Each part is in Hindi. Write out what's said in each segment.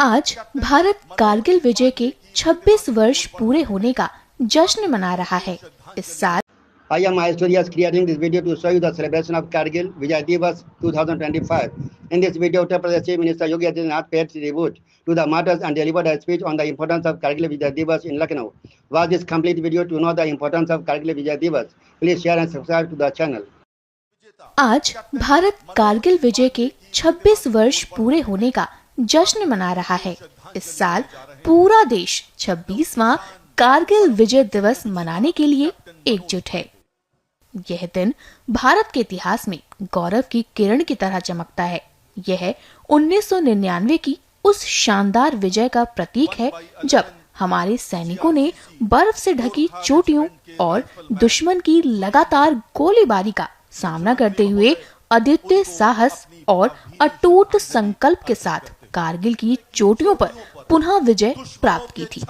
आज भारत कारगिल विजय के 26 वर्ष पूरे होने का जश्न मना रहा है। इस साल I am Maesturias creating this video to show you the celebration of Kargil Vijay Diwas 2025. In this video, Uttar Pradesh Chief Minister Yogi Adityanath paid tribute to the martyrs and delivered a speech on the importance of Kargil Vijay Diwas in Lucknow. Watch this complete video to know the importance of Kargil Vijay Diwas. Please share and subscribe to the channel. आज भारत कारगिल विजय के 26 वर्ष पूरे होने का जश्न मना रहा है। इस साल पूरा देश 26वां कारगिल विजय दिवस मनाने के लिए एकजुट है। यह दिन भारत के इतिहास में गौरव की किरण की तरह चमकता है। यह 1999 की उस शानदार विजय का प्रतीक है जब हमारे सैनिकों ने बर्फ से ढकी चोटियों और दुश्मन की लगातार गोलीबारी का सामना करते हुए अद्वितीय साहस और अटूट संकल्प के साथ कारगिल की चोटियों पर पुनः विजय प्राप्त की थी।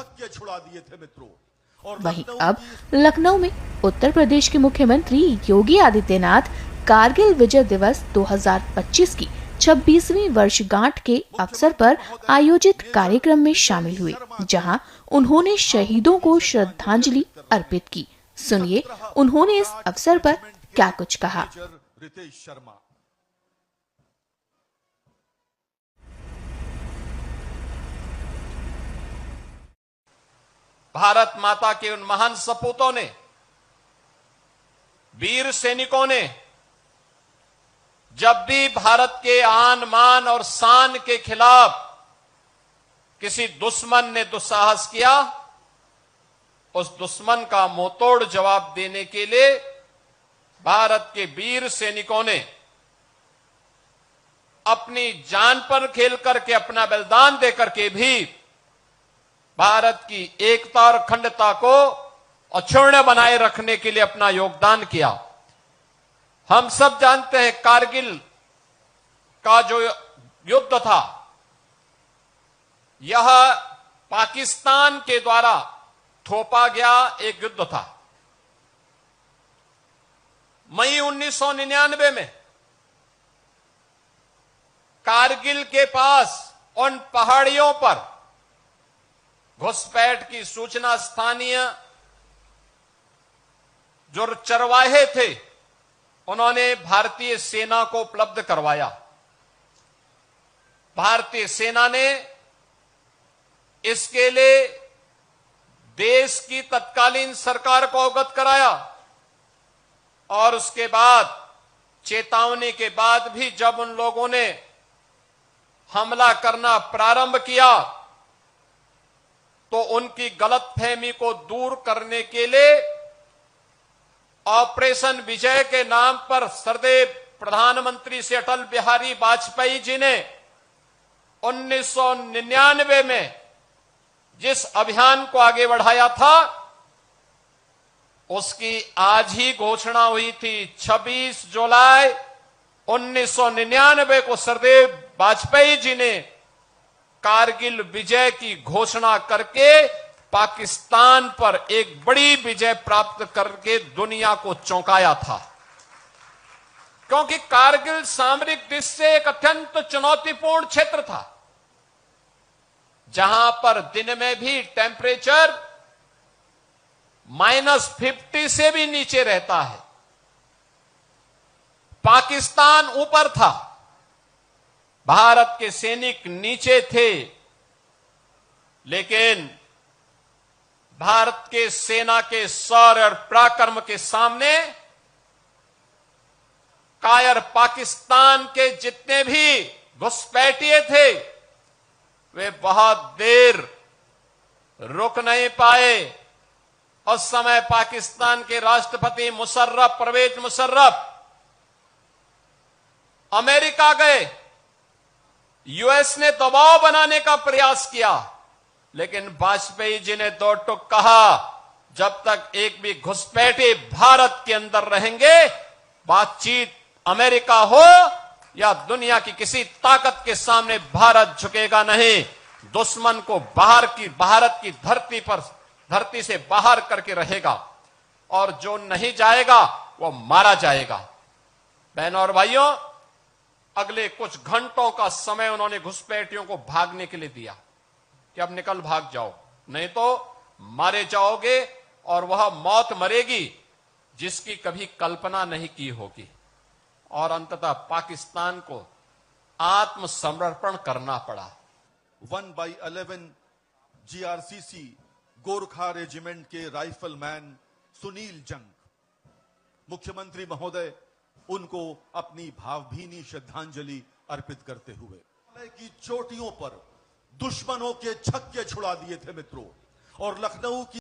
वहीं अब लखनऊ में उत्तर प्रदेश के मुख्यमंत्री योगी आदित्यनाथ कारगिल विजय दिवस 2025 की 26वीं वर्षगांठ के अवसर पर आयोजित कार्यक्रम में शामिल हुए, जहां उन्होंने शहीदों को श्रद्धांजलि अर्पित की। सुनिए उन्होंने इस अवसर पर क्या कुछ कहा। भारत माता के उन महान सपूतों ने, वीर सैनिकों ने जब भी भारत के आन मान और शान के खिलाफ किसी दुश्मन ने दुस्साहस किया, उस दुश्मन का मुंहतोड़ जवाब देने के लिए भारत के वीर सैनिकों ने अपनी जान पर खेल करके, अपना बलिदान देकर के भी भारत की एकता और अखंडता को अक्षुण्ण बनाए रखने के लिए अपना योगदान किया। हम सब जानते हैं कारगिल का जो युद्ध था, यह पाकिस्तान के द्वारा थोपा गया एक युद्ध था। मई 1999 में कारगिल के पास उन पहाड़ियों पर घुसपैठ की सूचना स्थानीय जो चरवाहे थे उन्होंने भारतीय सेना को उपलब्ध करवाया। भारतीय सेना ने इसके लिए देश की तत्कालीन सरकार को अवगत कराया और उसके बाद चेतावनी के बाद भी जब उन लोगों ने हमला करना प्रारंभ किया तो उनकी गलतफहमी को दूर करने के लिए ऑपरेशन विजय के नाम पर सरदेव प्रधानमंत्री से अटल बिहारी वाजपेयी जी ने 1999 में जिस अभियान को आगे बढ़ाया था, उसकी आज ही घोषणा हुई थी। 26 जुलाई 1999 को सरदेव वाजपेयी जी ने कारगिल विजय की घोषणा करके पाकिस्तान पर एक बड़ी विजय प्राप्त करके दुनिया को चौंकाया था। क्योंकि कारगिल सामरिक दृष्टि से एक अत्यंत चुनौतीपूर्ण क्षेत्र था, जहां पर दिन में भी टेम्परेचर -50 से भी नीचे रहता है। पाकिस्तान ऊपर था, भारत के सैनिक नीचे थे, लेकिन भारत के सेना के शौर्य और पराक्रम के सामने कायर पाकिस्तान के जितने भी घुसपैठिए थे वे बहुत देर रुक नहीं पाए। उस समय पाकिस्तान के राष्ट्रपति परवेज मुशर्रफ अमेरिका गए, यूएस ने दबाव बनाने का प्रयास किया, लेकिन वाजपेयी जी ने दो टूक कहा, जब तक एक भी घुसपैठे भारत के अंदर रहेंगे, बातचीत अमेरिका हो या दुनिया की किसी ताकत के सामने भारत झुकेगा नहीं। दुश्मन को भारत की धरती से बाहर करके रहेगा और जो नहीं जाएगा वो मारा जाएगा। बहनों और भाइयों, अगले कुछ घंटों का समय उन्होंने घुसपैठियों को भागने के लिए दिया कि अब निकल भाग जाओ, नहीं तो मारे जाओगे, और वह मौत मरेगी जिसकी कभी कल्पना नहीं की होगी। और अंततः पाकिस्तान को आत्मसमर्पण करना पड़ा। 1/11 GRCC गोरखा रेजिमेंट के राइफलमैन सुनील जंग, मुख्यमंत्री महोदय उनको अपनी भावभीनी श्रद्धांजलि अर्पित करते हुए हिमालय की चोटियों पर दुश्मनों के छक्के छुड़ा दिए थे मित्रों, और लखनऊ की